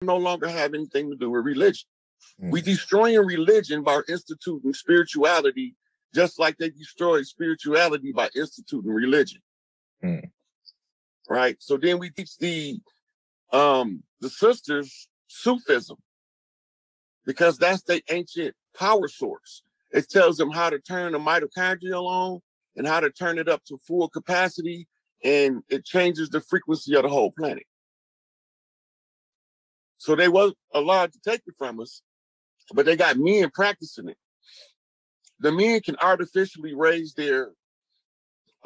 no longer have anything to do with religion. We destroying religion by instituting spirituality, just like they destroyed spirituality by instituting religion. Right? So then we teach the sisters Sufism, because that's the ancient power source. It tells them how to turn the mitochondria on and how to turn it up to full capacity, and it changes the frequency of the whole planet. So they was allowed to take it from us, but they got men practicing it. The men can artificially raise their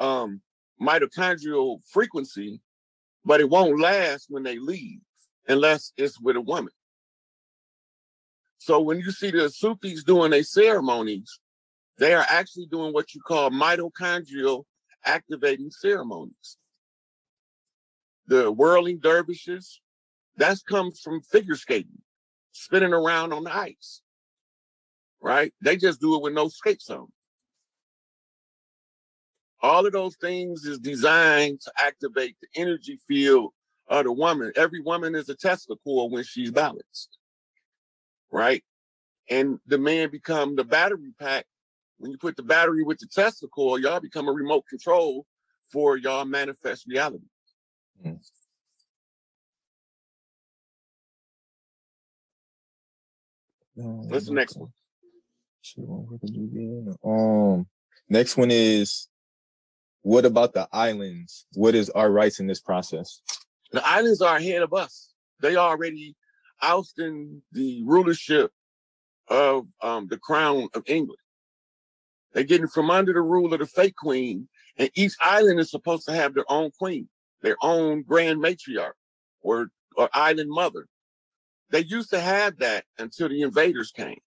mitochondrial frequency, but it won't last when they leave unless it's with a woman. So when you see the Sufis doing their ceremonies, they are actually doing what you call mitochondrial activating ceremonies. The whirling dervishes, that comes from figure skating, spinning around on the ice, right? They just do it with no skates on. All of those things is designed to activate the energy field of the woman. Every woman is a Tesla coil when she's balanced, right? And the man become the battery pack. When you put the battery with the Tesla coil, y'all become a remote control for y'all manifest reality. What's the next one? Next one is, what about the islands? What is our rights in this process? The islands are ahead of us. They already ousting the rulership of the crown of England. They're getting from under the rule of the fake queen, and each island is supposed to have their own queen, their own grand matriarch or island mother. They used to have that until the invaders came.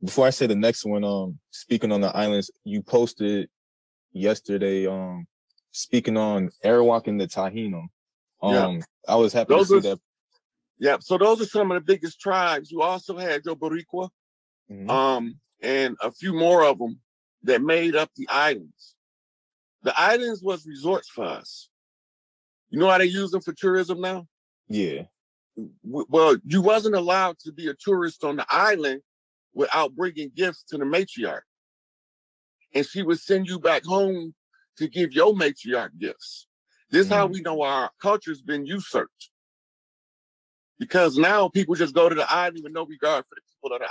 Before I say the next one, speaking on the islands, you posted yesterday, speaking on Arawak and the Taino. I was happy to see that. Yeah, so those are some of the biggest tribes. You also had your Boricua, and a few more of them that made up the islands. The islands was resorts for us. You know how they use them for tourism now? Yeah. Well, you wasn't allowed to be a tourist on the island without bringing gifts to the matriarch. And she would send you back home to give your matriarch gifts. This is how we know our culture's been usurped. Because now people just go to the island with no regard for the people of the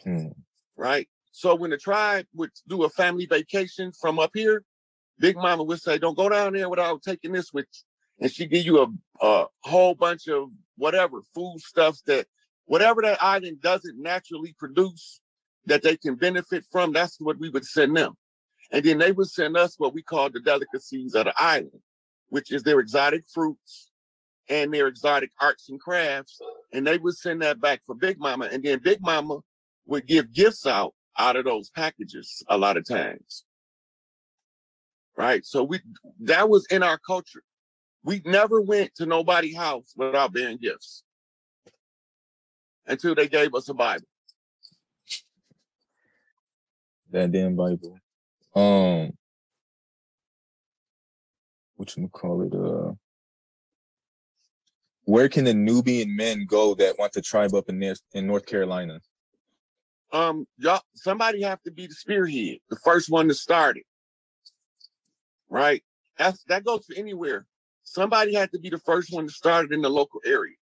island. Right? So when the tribe would do a family vacation from up here, Big Mama would say, don't go down there without taking this with you. And she'd give you a whole bunch of whatever, foodstuffs that, whatever that island doesn't naturally produce that they can benefit from, that's what we would send them. And then they would send us what we call the delicacies of the island, which is their exotic fruits and their exotic arts and crafts. And they would send that back for Big Mama. And then Big Mama would give gifts out of those packages a lot of times. Right? So that was in our culture. We never went to nobody's house without bearing gifts until they gave us a Bible. That damn Bible. Where can the Nubian men go that want to tribe up in North Carolina? Y'all, somebody have to be the spearhead, the first one to start it. Right? That goes for anywhere. Somebody had to be the first one to start it in the local area.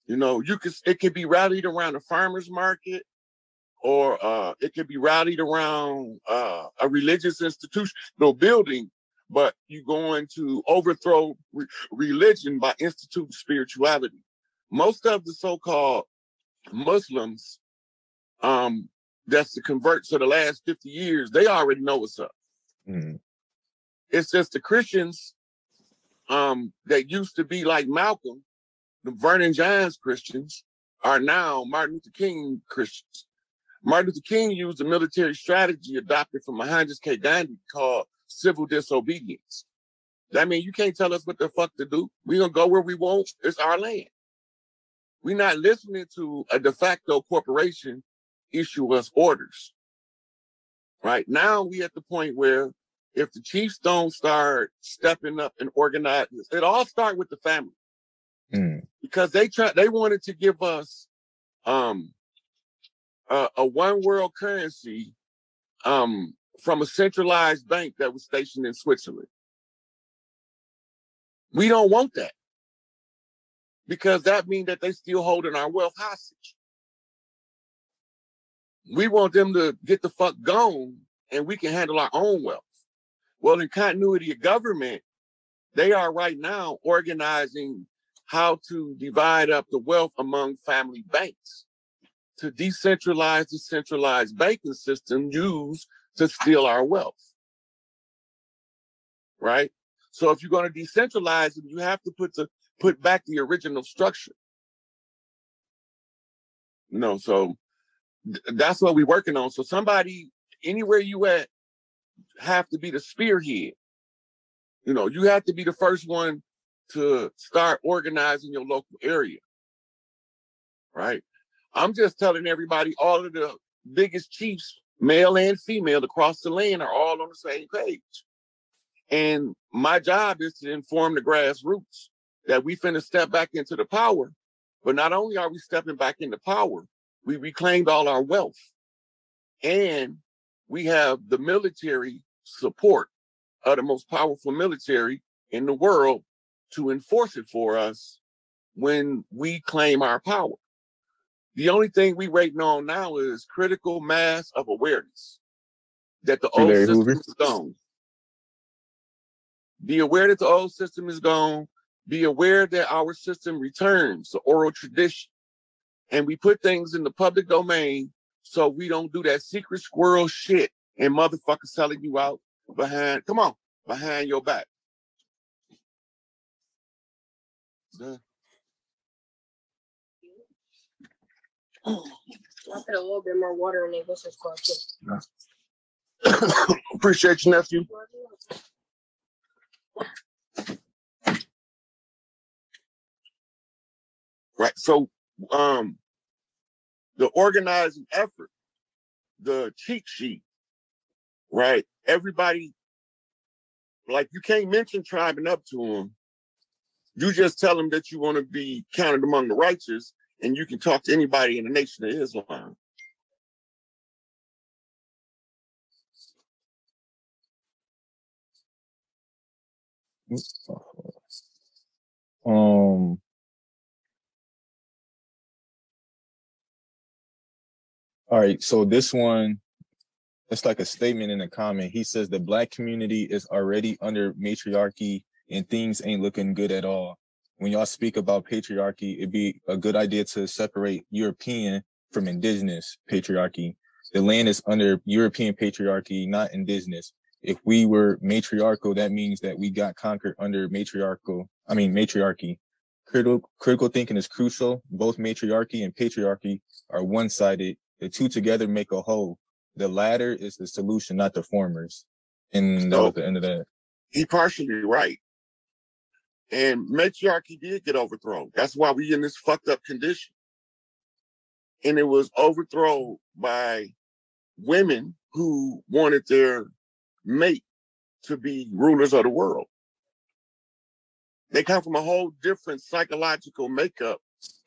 You know, it could be rallied around a farmer's market, or it could be rallied around a religious institutional building, but you're going to overthrow religion by instituting spirituality. Most of the so-called Muslims that's the converts of the last 50 years, they already know what's up. It's just the Christians that used to be like Malcolm, the Vernon Johns Christians, are now Martin Luther King Christians. Martin Luther King used a military strategy adopted from Mohandas K. Gandhi called civil disobedience. That means you can't tell us what the fuck to do. We're going to go where we want. It's our land. We're not listening to a de facto corporation issue us orders. Right now, we at the point where if the chiefs don't start stepping up and organizing, it all start with the family. Because they wanted to give us a one world currency from a centralized bank that was stationed in Switzerland. We don't want that, because that means that they still holding our wealth hostage. We want them to get the fuck gone and we can handle our own wealth. Well, in continuity of government, they are right now organizing how to divide up the wealth among family banks to decentralize the centralized banking system used to steal our wealth. Right? So if you're going to decentralize it, you have to put back the original structure. You know, so that's what we're working on. So somebody, anywhere you at, have to be the spearhead. You know, you have to be the first one to start organizing your local area. Right? I'm just telling everybody, all of the biggest chiefs, male and female, across the land are all on the same page. And my job is to inform the grassroots that we finna step back into the power. But not only are we stepping back into power, we reclaimed all our wealth. And we have the military support of the most powerful military in the world to enforce it for us when we claim our power. The only thing we waiting on now is critical mass of awareness that the old system is gone. Be aware that the old system is gone. Be aware that our system returns to oral tradition. And we put things in the public domain so we don't do that secret squirrel shit and motherfuckers selling you out behind your back. I'll put a little bit more water in it. This is quite good. Appreciate you, nephew. Right. So the organizing effort, the cheat sheet, right? Everybody, like, you can't mention tribing up to them. You just tell them that you want to be counted among the righteous, and you can talk to anybody in the Nation of Islam. All right, so this one, it's like a statement in a comment. He says the Black community is already under matriarchy and things ain't looking good at all. When y'all speak about patriarchy, it'd be a good idea to separate European from indigenous patriarchy. The land is under European patriarchy, not indigenous. If we were matriarchal, that means that we got conquered under matriarchy. Critical thinking is crucial. Both matriarchy and patriarchy are one-sided. The two together make a whole. The latter is the solution, not the formers. And that was the end of that. He partially right. And matriarchy did get overthrown. That's why we in this fucked up condition. And it was overthrown by women who wanted their mate to be rulers of the world. They come from a whole different psychological makeup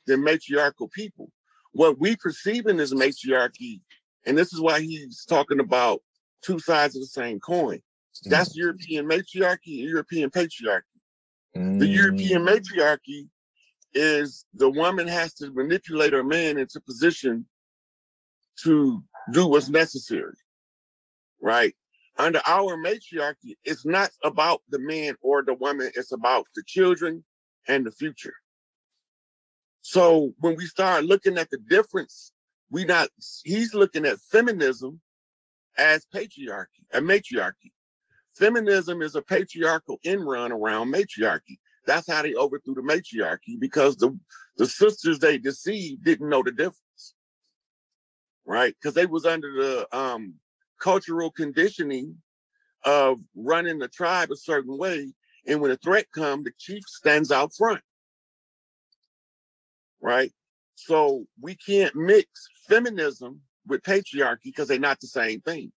than matriarchal people. What we perceive in this matriarchy, and this is why he's talking about two sides of the same coin. That's European matriarchy and European patriarchy. The European matriarchy is the woman has to manipulate her man into position to do what's necessary, right? Under our matriarchy, it's not about the man or the woman, it's about the children and the future. So when we start looking at the difference, he's looking at feminism as patriarchy, a matriarchy. Feminism is a patriarchal in-run around matriarchy. That's how they overthrew the matriarchy, because the sisters they deceived didn't know the difference, right? Because they was under the cultural conditioning of running the tribe a certain way. And when a threat comes, the chief stands out front, right? So we can't mix feminism with patriarchy because they're not the same thing.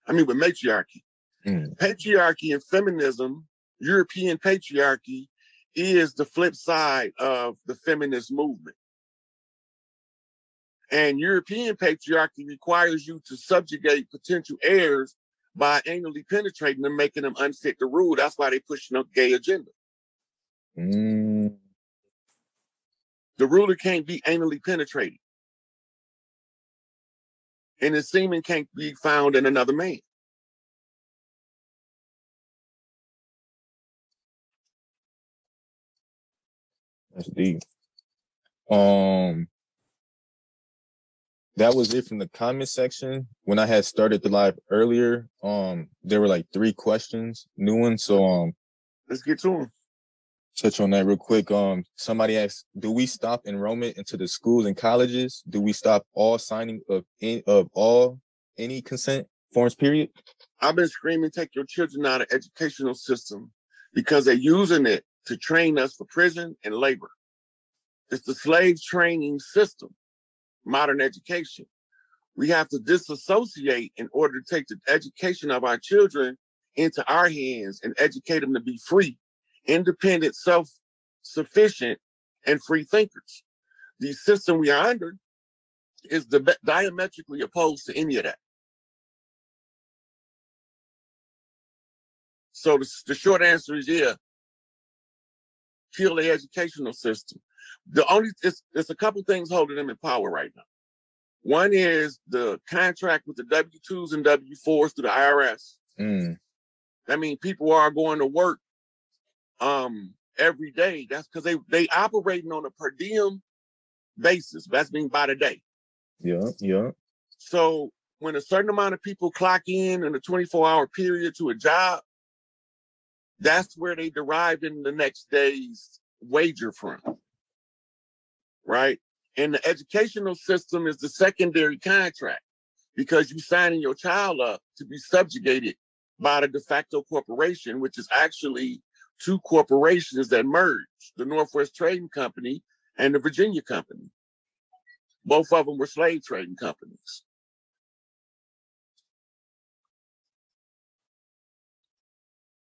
I mean, with matriarchy. Patriarchy and feminism, European patriarchy, is the flip side of the feminist movement. And European patriarchy requires you to subjugate potential heirs by anally penetrating them, making them unfit to rule. That's why they pushing a gay agenda. The ruler can't be anally penetrated. And his semen can't be found in another man. That's deep. That was it from the comment section. When I had started the live earlier, there were like 3 questions, new ones. So let's get to them. Touch on that real quick. Somebody asked, do we stop enrollment into the schools and colleges? Do we stop all signing of any consent forms, period? I've been screaming, take your children out of educational system because they're using it to train us for prison and labor. It's the slave training system, modern education. We have to disassociate in order to take the education of our children into our hands and educate them to be free, independent, self-sufficient, and free thinkers. The system we are under is diametrically opposed to any of that. So the short answer is, yeah, kill the educational system. There's a couple things holding them in power right now. One is the contract with the W-2s and W-4s through the IRS. I mean, people are going to work every day. That's because they operating on a per diem basis. That's being by the day. Yeah. So when a certain amount of people clock in a 24-hour period to a job, that's where they derive in the next day's wager from, right? And the educational system is the secondary contract because you're signing your child up to be subjugated by the de facto corporation, which is actually 2 corporations that merged, the Northwest Trading Company and the Virginia Company. Both of them were slave trading companies.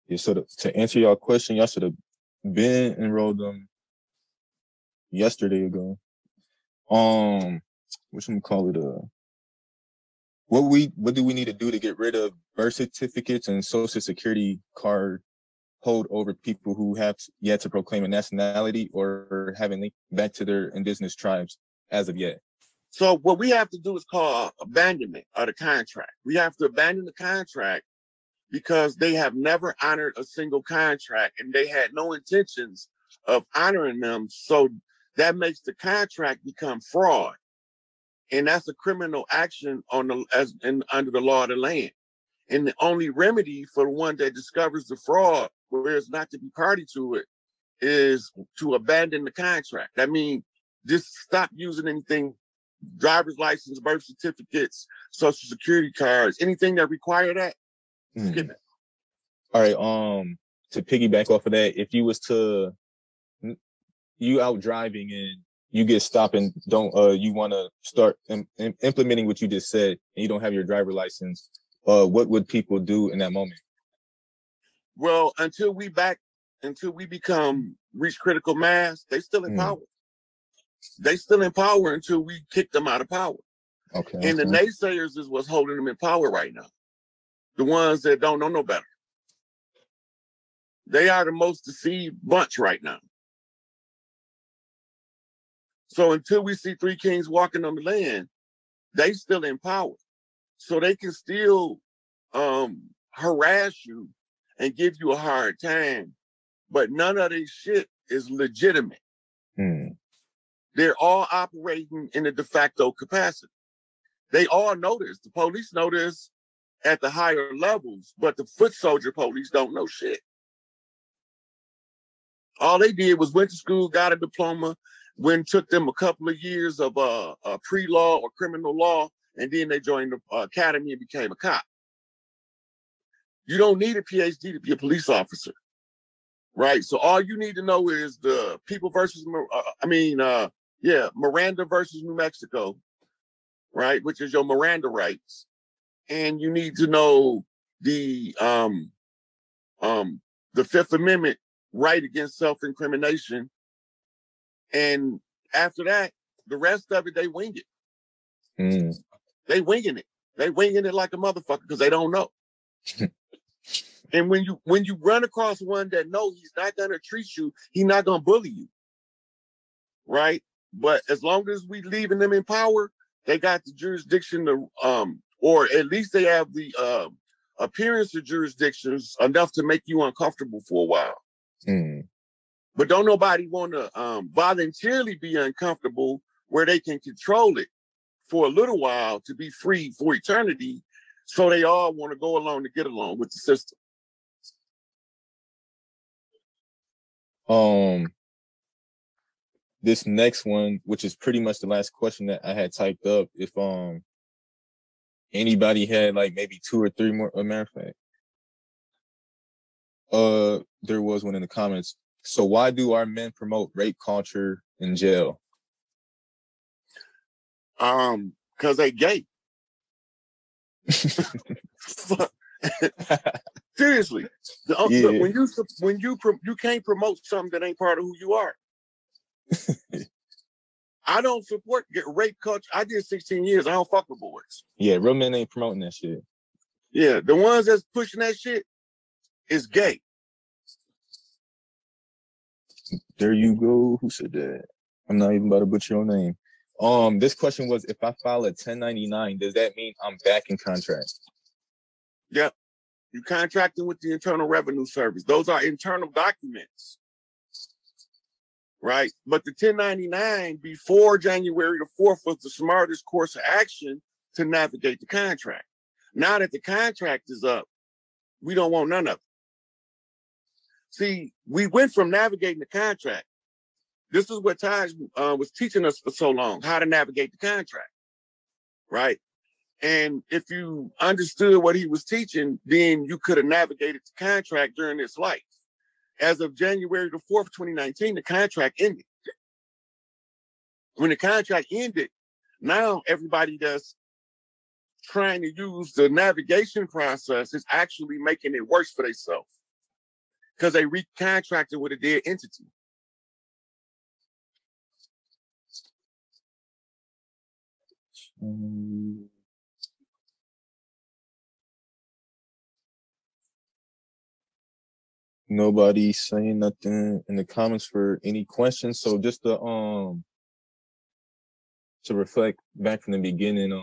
Yeah, so to answer y'all question, y'all should have been enrolled them yesterday ago. What should we call it? What do we need to do to get rid of birth certificates and social security card hold over people who have yet to proclaim a nationality or haven't linked back to their indigenous tribes as of yet? So what we have to do is call abandonment of the contract. We have to abandon the contract because they have never honored a single contract and they had no intentions of honoring them. So that makes the contract become fraud. And that's a criminal action under the law of the land. And the only remedy for the one that discovers the fraud, whereas not to be party to it, is to abandon the contract. I mean, just stop using anything, driver's license, birth certificates, social security cards, anything that require that. Skip it. All right. To piggyback off of that, if you was to you out driving and you get stopped and you want to start implementing what you just said and you don't have your driver license, what would people do in that moment? Well, until we become reach critical mass, they still in power. They still in power until we kick them out of power. Okay. And the naysayers is what's holding them in power right now. The ones that don't know no better. They are the most deceived bunch right now. So until we see 3 kings walking on the land, they still in power. So they can still harass you and give you a hard time. But none of this shit is legitimate. They're all operating in a de facto capacity. They all know this. The police know this at the higher levels, but the foot soldier police don't know shit. All they did was went to school, got a diploma, took them a couple of years of pre-law or criminal law, and then they joined the academy and became a cop. You don't need a PhD to be a police officer, right? So all you need to know is the people versus, Miranda versus New Mexico, right? Which is your Miranda rights. and you need to know the Fifth Amendment right against self-incrimination. And after that, the rest of it, they wing it. They winging it. They winging it like a motherfucker because they don't know. And when you run across one that knows he's not gonna treat you, he's not gonna bully you, right? But as long as we leaving them in power, they got the jurisdiction to, or at least they have the appearance of jurisdictions enough to make you uncomfortable for a while. But don't nobody want to voluntarily be uncomfortable where they can control it for a little while to be free for eternity. So they all want to go along to get along with the system. This next one, which is pretty much the last question that I had typed up, if anybody had like maybe 2 or 3 more, a matter of fact, there was one in the comments. So why do our men promote rape culture in jail? Because they gay. Seriously, look, when you can't promote something that ain't part of who you are. I don't support rape culture. I did 16 years. I don't fuck with boys. Yeah, real men ain't promoting that shit. Yeah, the ones that's pushing that shit is gay. There you go. Who said that? I'm not even about to butcher your name. This question was, if I file a 1099, does that mean I'm back in contract? Yep. You're contracting with the Internal Revenue Service. Those are internal documents. Right? But the 1099 before January the 4th was the smartest course of action to navigate the contract. Now that the contract is up, we don't want none of it. See, we went from navigating the contract. This is what Taj was teaching us for so long, how to navigate the contract, right? And if you understood what he was teaching, then you could have navigated the contract during its life. As of January the 4th, 2019, the contract ended. When the contract ended, now everybody that's trying to use the navigation process is actually making it worse for themselves because they recontracted with a dead entity. Nobody saying nothing in the comments for any questions. So just to reflect back from the beginning,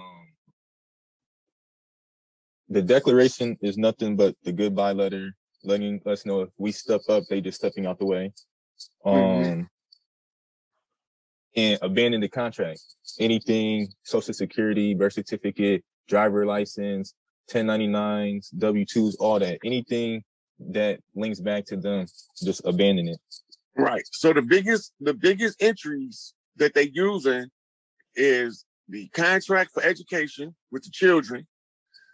the declaration is nothing but the goodbye letter, letting us know if we step up, they just stepping out the way. And abandon the contract. Anything, Social Security, birth certificate, driver license, 1099s, W-2s, all that. Anything that links back to them, just abandon it. Right. So the biggest entries that they using is the contract for education with the children,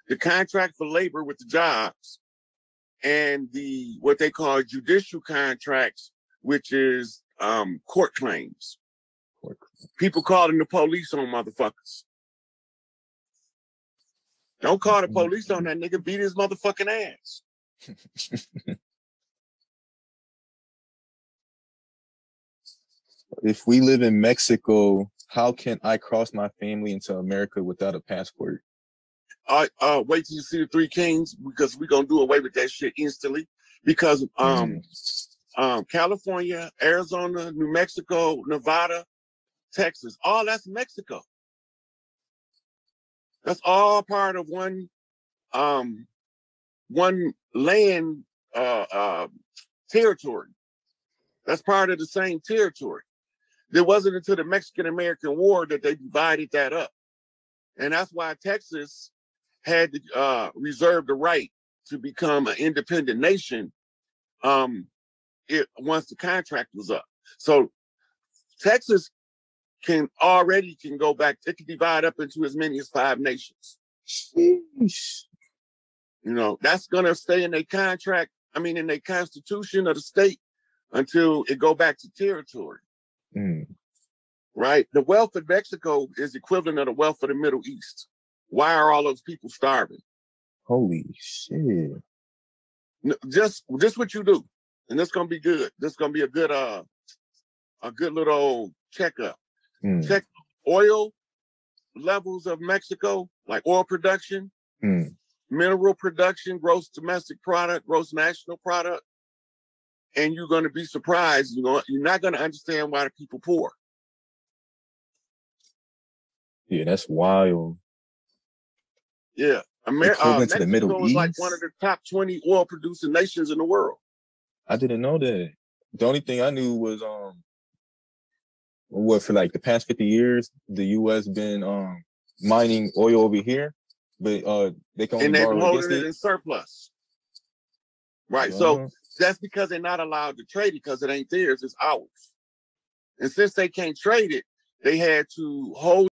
the contract for labor with the jobs, and the what they call judicial contracts, which is court claims. People calling the police on motherfuckers. Don't call the police on that nigga, beat his motherfucking ass. If we live in Mexico, how can I cross my family into America without a passport? Wait till you see the Three Kings, because we're gonna do away with that shit instantly. Because California, Arizona, New Mexico, Nevada, Texas, all that's Mexico. That's all part of one land territory. That's part of the same territory. It wasn't until the Mexican-American War that they divided that up. And that's why Texas had to reserve the right to become an independent nation once the contract was up. So Texas can go back, it can divide up into as many as 5 nations. Sheesh. You know, that's gonna stay in their contract, in their constitution of the state until it go back to territory. Right? The wealth of Mexico is equivalent of the wealth of the Middle East. why are all those people starving? Holy shit. Just what you do, and it's gonna be good. This is gonna be a good little checkup. Check oil levels of Mexico, like oil production, mineral production, gross domestic product, gross national product, and you're gonna be surprised. You're not gonna understand why the people poor. Yeah, that's wild. Yeah. Equivalent to the Middle Mexico is East? like one of the top 20 oil producing nations in the world. I didn't know that. The only thing I knew was for like the past 50 years, the US been mining oil over here, but they can only And they've borrow been holding against it it. in surplus. Right. Yeah. So that's because they're not allowed to trade it because it ain't theirs, it's ours. And since they can't trade it, they had to hold